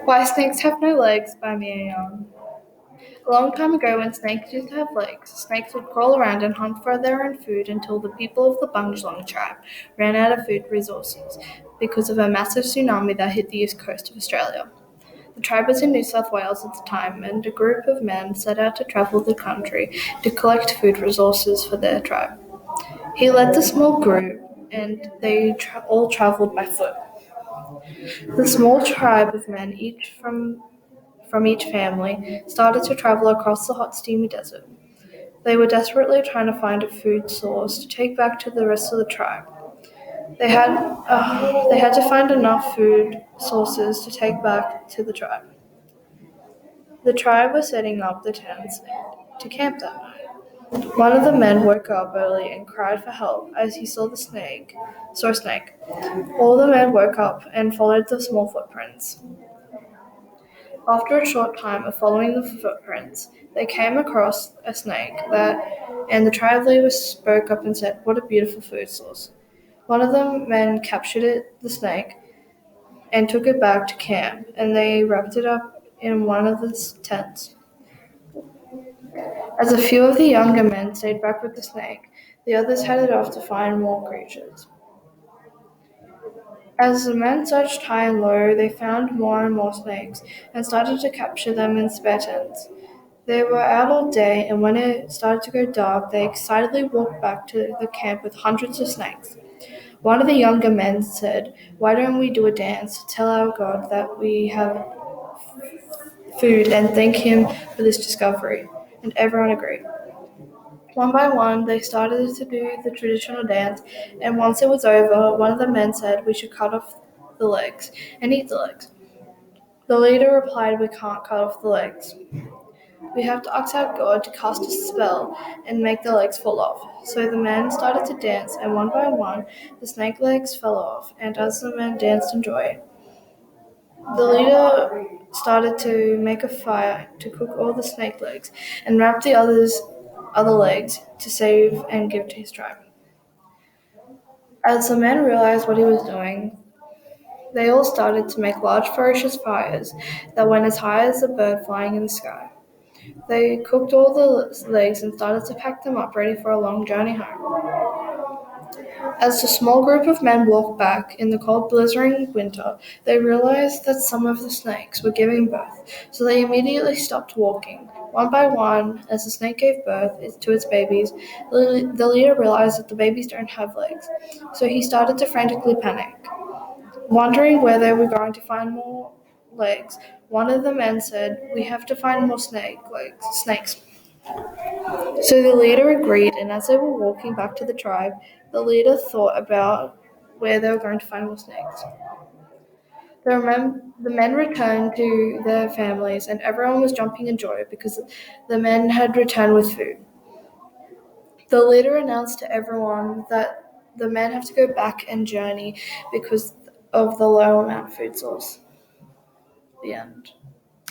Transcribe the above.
Why Snakes Have No Legs by Mia Young. A long time ago, when snakes used to have legs, snakes would crawl around and hunt for their own food until the people of the Bundjalung tribe ran out of food resources because of a massive tsunami that hit the east coast of Australia. The tribe was in New South Wales at the time, and a group of men set out to travel the country to collect food resources for their tribe. He led the small group, and they all travelled by foot. The small tribe of men, each from each family, started to travel across the hot, steamy desert. They were desperately trying to find a food source to take back to the rest of the tribe. They had to find enough food sources to take back to the tribe. The tribe was setting up the tents to camp that night. One of the men woke up early and cried for help as he saw a snake. All the men woke up and followed the small footprints. After a short time of following the footprints, they came across a snake and the tribe leader spoke up and said, "What a beautiful food source." One of the men captured the snake, and took it back to camp, and they wrapped it up in one of the tents. As a few of the younger men stayed back with the snake, the others headed off to find more creatures. As the men searched high and low, they found more and more snakes and started to capture them in spare tents. They were out all day, and when it started to go dark, they excitedly walked back to the camp with hundreds of snakes. One of the younger men said, "Why don't we do a dance to tell our God that we have food and thank him for this discovery?" And everyone agreed. One by one, they started to do the traditional dance, and once it was over, one of the men said, "We should cut off the legs and eat the legs." The leader replied, "We can't cut off the legs. We have to ask our God to cast a spell and make the legs fall off." So the men started to dance, and one by one, the snake legs fell off, and as the men danced in joy, the leader started to make a fire to cook all the snake legs and wrap the other legs to save and give to his tribe. As the men realized what he was doing, they all started to make large ferocious fires that went as high as a bird flying in the sky. They cooked all the legs and started to pack them up ready for a long journey home. As the small group of men walked back in the cold, blistering winter, they realized that some of the snakes were giving birth, so they immediately stopped walking. One by one, as the snake gave birth to its babies, the leader realized that the babies don't have legs, so he started to frantically panic. Wondering where they were going to find more legs, one of the men said, "We have to find more snakes." So the leader agreed, and as they were walking back to the tribe, the leader thought about where they were going to find more snakes. The men returned to their families, and everyone was jumping in joy because the men had returned with food. The leader announced to everyone that the men have to go back and journey because of the low amount of food source. The end.